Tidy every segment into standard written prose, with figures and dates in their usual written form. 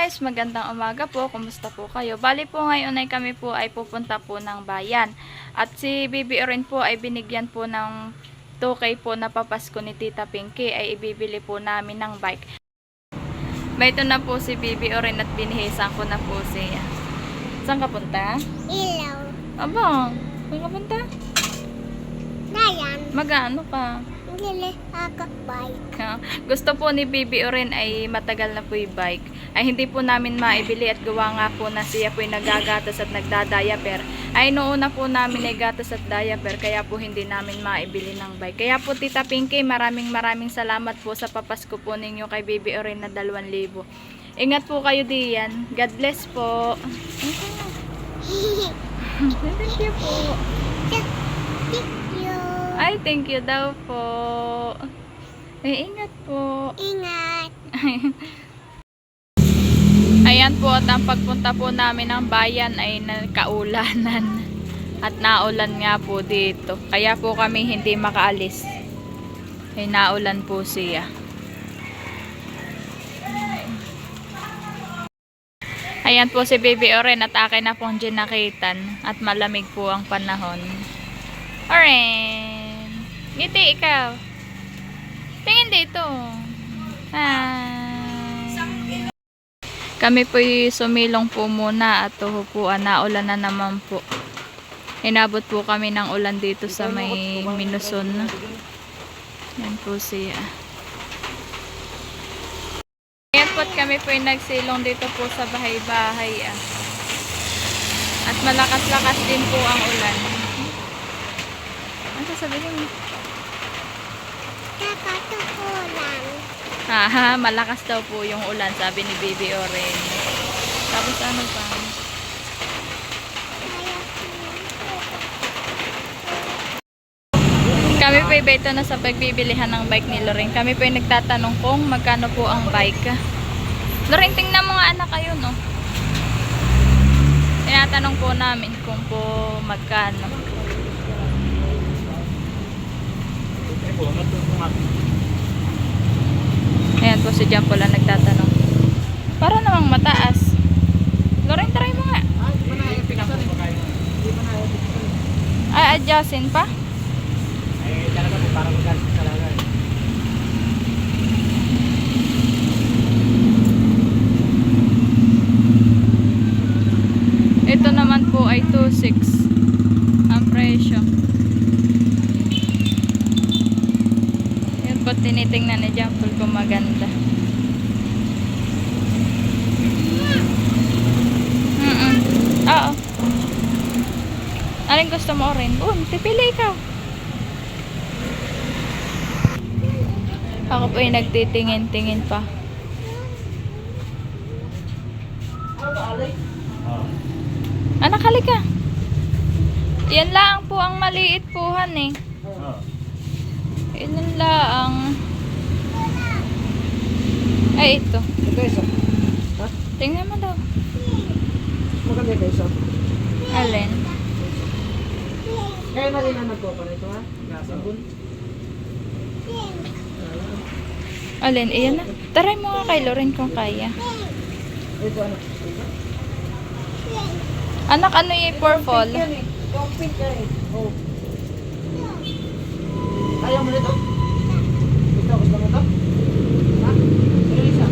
guys, magandang umaga po. Kumusta po kayo? Bali po ngayon ay kami po ay pupunta po ng bayan. At si Bibi Oren po ay binigyan po ng 2K po na papasko ni Tita Pinky ay ibibili po namin ng bike. May ito na po si Bibi Oren at binihisan ko na po siya. Saan ka punta? Ilaw. Aba, saan ka punta? Dayan. Mag-ano ka? Gili ako bike. Gusto po ni Bibi Oren ay matagal na po yung bike. Ay hindi po namin maibili at gawa nga po na siya po yung nagagatas at nagdadiaper. Ay noon na po namin ay gatas at diaper kaya po hindi namin maibili ng bike. Kaya po Tita Pinky, maraming salamat po sa papasko po ninyo kay Bibi Oren na 2,000. Ingat po kayo diyan. God bless po. Thank you po. Ay, thank you daw po. Ay, ingat po. Ingat. Ayan po, at ang pagpunta po namin ng bayan ay nakaulanan. At naulan nga po dito. Kaya po kami hindi makaalis. Ay, naulan po siya. Ayan po si Bibi Oren at akin na pong ginakitan. At malamig po ang panahon. Oren! Ngiti ikaw. Tingin dito. Hi. Kami po sumilong po muna at upuan na ulan na naman po. Inabot po kami ng ulan dito sa may Minuson. Yan po siya. Ayan po at kami po nagsilong dito po sa bahay-bahay. At malakas-lakas din po ang ulan. Ano sasabihin mo? Nakatukulan. Haha, malakas daw po yung ulan, sabi ni Bibi Oren. Tapos ano pa? Kami po ibeto na sa pagbibilihan ng bike ni Loren. Kami po nagtatanong kung magkano po ang bike. Loren, tingnan mo nga anak kayo, no? Tinatanong po namin kung po magkano. Ayan po si John Paul ang nagtatanong. Para namang mataas. Loren, try mo nga. Ay, adjustin pa? Ay, talaga po para mag-adjust talaga. Ito naman po ay 2.6 ang presyo. Yun po tinitingnan ni John Paul kung maganda. Oo. Anong gusto mo rin? Pipili ikaw. Ako po ay nagtitingin-tingin pa. Anak, halika. Yan lang po ang maliit puhan eh. Ilan lang. Ay, ito. Ito isa. Ha? Tingnan mo daw. Maganda ito isa. Alin? Kaya na rin ang nagpo pa nito ha? Nasabon. Alin? Iyan na. Taray mo nga kay Loren kung kaya. Ito ano? Anak, ano yung purple? Yung pink yan eh. Oh. Ayaw mo nito? Gusto mo ito? Ha? Ito isa.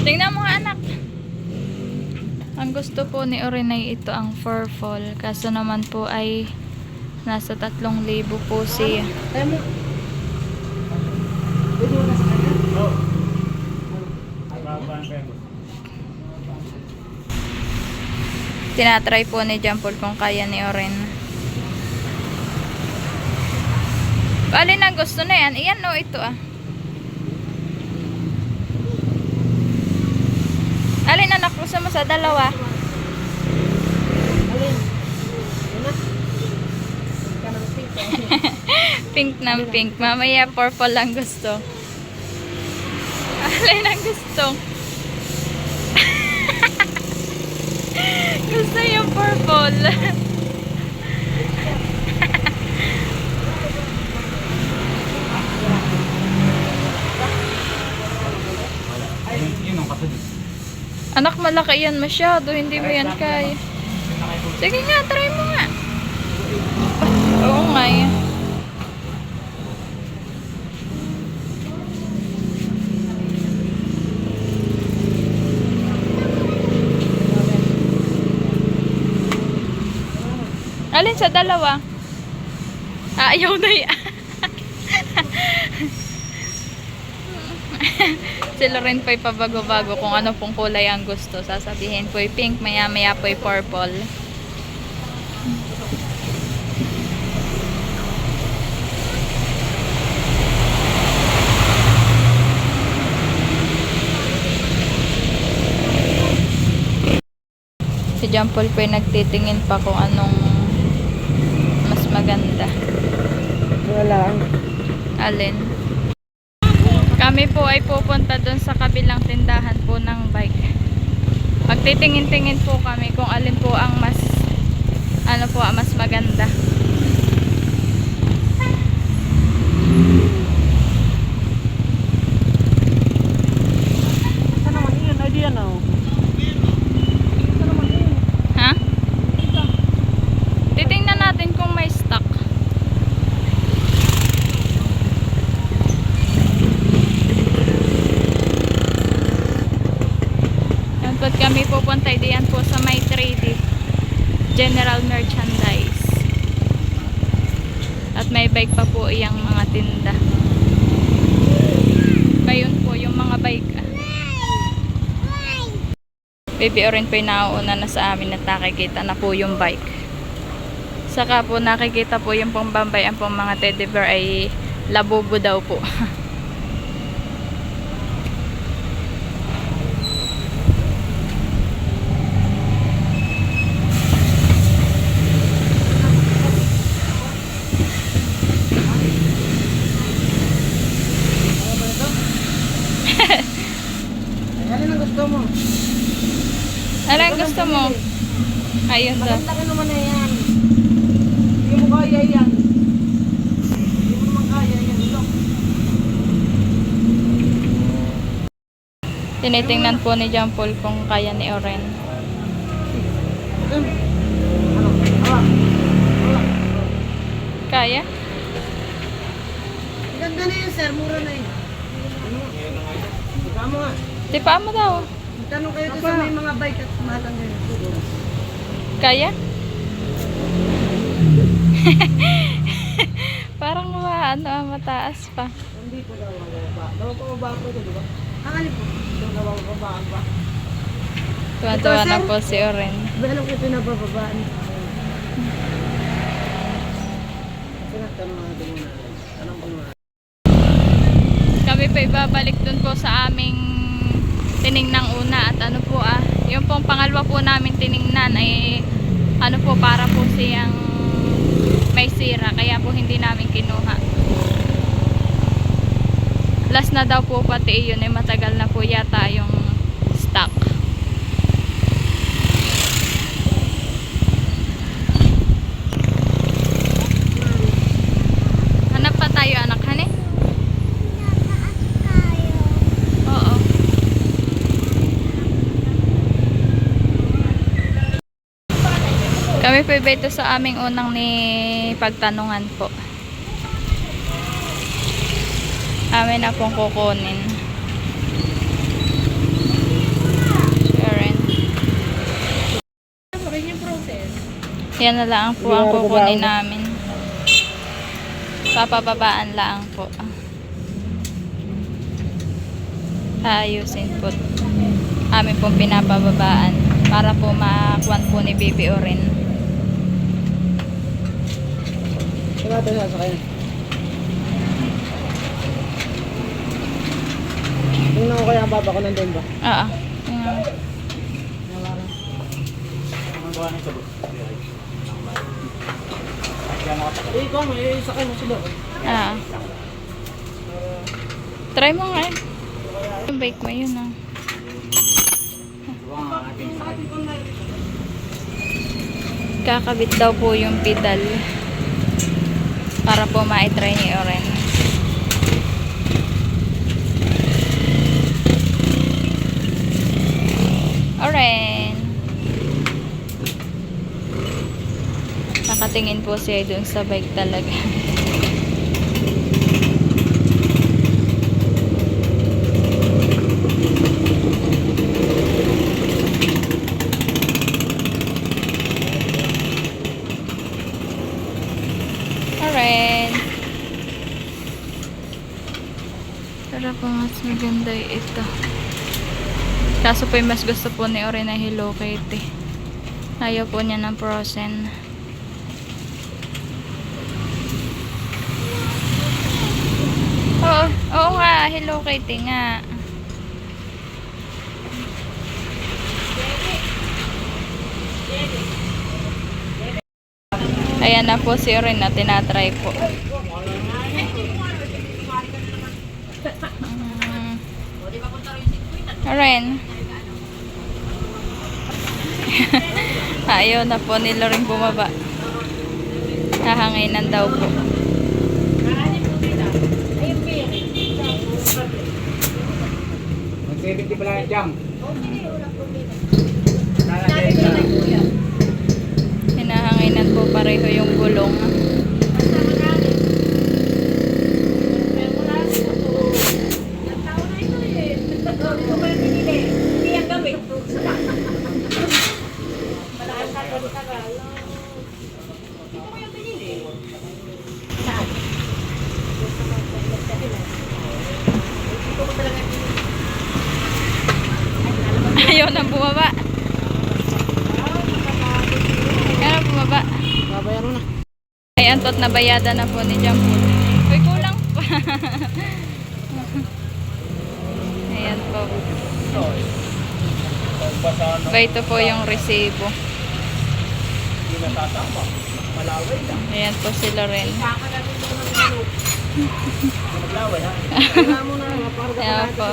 Tingnan mo nga anak. Ang gusto po ni Oren ay ito ang purple. Kaso naman po ay nasa 3,000 po siya. Ayaw mo. Pwede mo na sa kanya? Oo. Tinatry po ni John Paul kung kaya ni Oren. Alin ang gusto na yan? Iyan o ito ah. Alin anak, gusto mo sa dalawa? Alin? Ano? Kanang pink. Pink ng pink. Mamaya purple lang gusto. Alin ang gusto? Gusto yung purple. Anak, malaki yan masyado. Hindi mo yan kaya. Sige nga, try mo nga. Oo nga yan. Alin sa dalawa? Ayaw na yan. Si Loren po'y pabago-bago kung ano pong kulay ang gusto. Sasabihin po'y pink, maya-maya po'y purple. Si John Paul po'y nagtitingin pa kung anong mas maganda. Wala. Alin? Kami po ay pupunta doon sa kabilang tindahan po ng bike. Magtitingin-tingin po kami kung alin po ang mas mas maganda. Saan naman yun? Ay, di yan oh. Saan naman yun? Ha? Titingnan natin kung may stock. Yan po kami pupunta diyan po sa may 3D General Merchandise. At may bike pa po iyang mga tinda. Ngayon po yung mga bike. Baby Oren po yung nauuna na sa amin at nakikita na po yung bike. Saka po nakikita po yung pong bambay ang pong mga teddy bear ay labubo daw po. Alin ang gusto mo? Ano ang gusto mo? Ayun daw. Maganda ka naman na yan. Hindi mo kaya yan. Hindi mo naman kaya yan. Look. Tinitingnan po ni John Paul kung kaya ni Oren. Ano? Hawak. Hawak. Kaya? Ganda na yan, sir. Mura na yun. Ano? Ikaw mo nga. Tipa mo daw. Tanong kayo sa may mga bike at mahal ang ganyan. Kaya? Parang mataas pa. Hindi ko daw mababa. Daw pa mababa ko ito, di ba? Ang alin po? Ito daw mababaan ba? Tuwan-tuwa na po si Oren. Alam ko ito nabababaan. Tanong natin muna. Tanong ko muna. Kami pa ibabalik dun po sa aming tiningnang una at yung pong pangalawa po namin tiningnan ay para po siyang may sira kaya po hindi namin kinuha. Last na daw po pati yun ay matagal na po yata yung stock. Hanap pa tayo anak, hani? Oo. Kami po iba ito sa aming unang ni pagtanungan po. Amin na pong kukunin. Sharon. Yan na lang po ang kukunin namin. Papababaan lang po. Ayusin po. Amin pong pinapababaan para po makuan po ni Baby Oren. Saan natin sasakay? Tingnan ko kaya ang baba ko nandun ba? Oo. Tingnan. Ikaw, may sakay mo sila. Ah. Try mo nga eh. Yung bike mo yun ah. Kakabit daw po yung pedal para po ma-try ni Oren. Oren. Nakatingin po siya dun sa bike talaga. Oren. Pero po mas maganda ito. Kaso po mas gusto po ni Oren na Hello Kitty. Ayaw po niya ng Frozen. Oo nga, Hello Kitty nga. Ayan na po si Oren na tinatry po. Oren. Ayaw na po nila rin bumaba. Hahanginan daw po. Mag-70 pala yung jam. Hinahanginan po pareho yung gulong. Ayaw na bumaba. Ayaw na bumaba. Babayaran na. Ayan po't nabayada na po ni Jampol. Uy, kulang pa. Ayan po. Ito po yung resibo. Ayan po sila rin. Ayan po.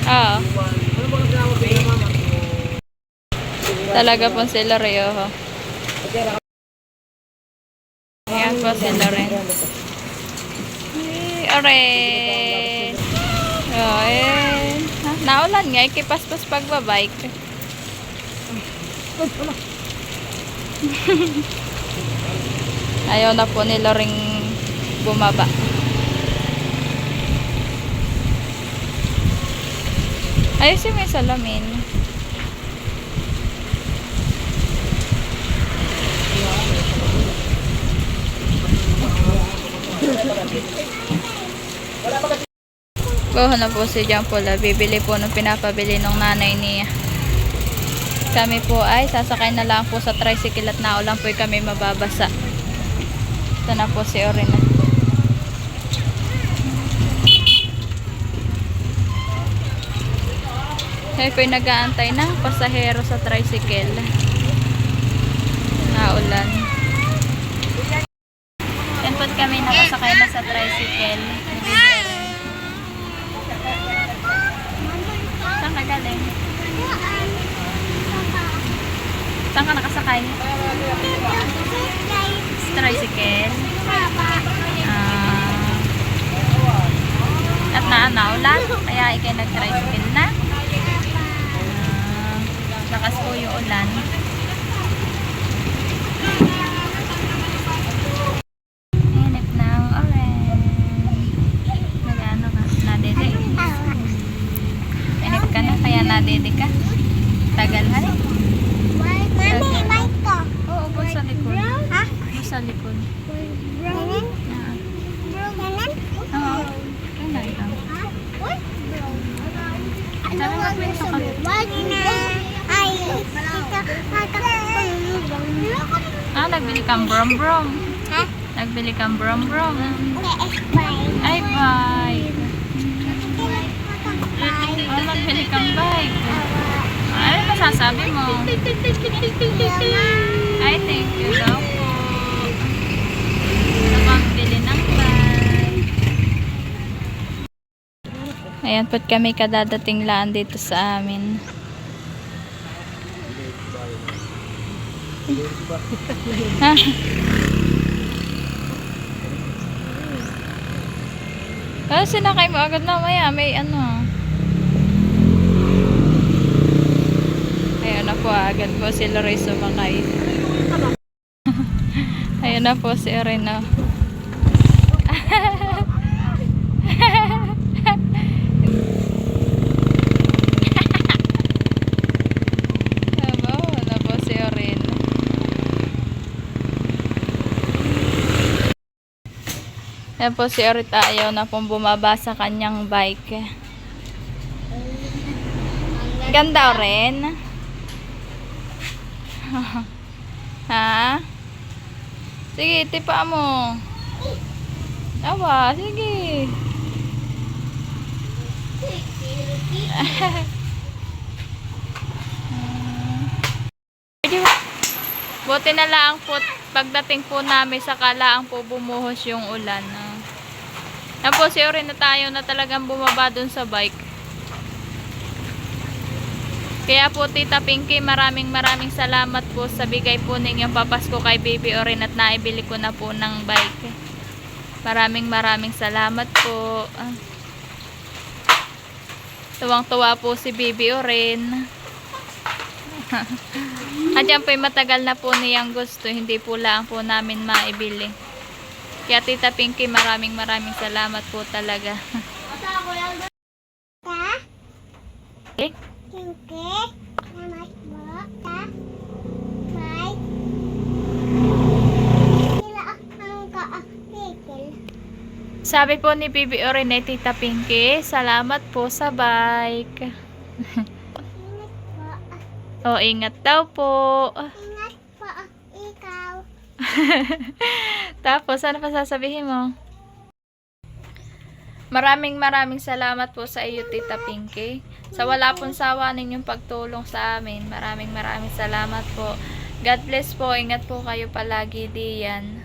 Oo. Talaga po sila rin. Oh. Ayan po sila rin. Oren. Oren. Naulan nga. Ikipaspas pagbabike. Ayaw na po nila ring bumaba. Ayusin mo yung salamin. Kuha na po si Jampol. Bibili po ng pinapabili ng nanay niya. Kami po ay sasakay na lang po sa tricycle at naulan po kami mababasa. Ito na po si Oren. Kaya po nag-aantay ng pasahero sa tricycle. Naulan. Yan po kami nakasakay na sa tricycle. Saan ka galing? Saan ka nakasakay? Sa tricycle. At naulan, kaya ikay nag-tricycle na. Lakas po yung ulan. Inip ng Oren. Nag-ano ka? Nadede. Inip ka na, kaya nadede ka. Tagal na rin. Mami, bike ko. Oo, bus sa likod. Ha? Bus sa likod. Ganon? Ah. Ganon? Oo. Yun lang ito. Ano nga gusto mo? Wag na. Ay, Nagbili kang brom-brom. Ha? Nagbili kang brom-brom. Bye. Ay, bye. Nagbili kang bike. Ano masasabi mo? Ay, thank you daw po. Sa pambili ng bike. Ayan po't kami kadadating laan dito sa amin. Ha? Sinakay mo agad na maya. May ano. agad po si Loray sumakay. Ayun na po si Oreno. Wala po si Oreno. Ayan po si Orita, ayaw na pong bumaba sa kanyang bike. Ganda rin. Ha? Sige, tipa mo. Awa, sige. Buti na lang po, pagdating po namin sa kalaang po bumuhos yung ulan. Yan po, si Orin na tayo na talagang bumaba dun sa bike. Kaya po, Tita Pinky, maraming salamat po sa bigay po ninyong papasko kay Baby Orin at naibili ko na po ng bike. Maraming salamat po. Tuwang-tuwa po si Baby Orin. At yan po, matagal na po niyang gusto, hindi po lang po namin maibili. Kaya Tita Pinky, maraming salamat po talaga. Okay? Pinky, namat mo, ta? May? Sila ang ka-article. Sabi po ni Baby Orin ay Tita Pinky, salamat po sa bike. Ingat po. O, ingat daw po. Ingat po, ikaw. Tapos, ano pa sasabihin mo? Maraming salamat po sa iyo, Tita Pinky. Sa wala pong sawa ninyong pagtulong sa amin. Maraming salamat po. God bless po. Ingat po kayo palagi diyan.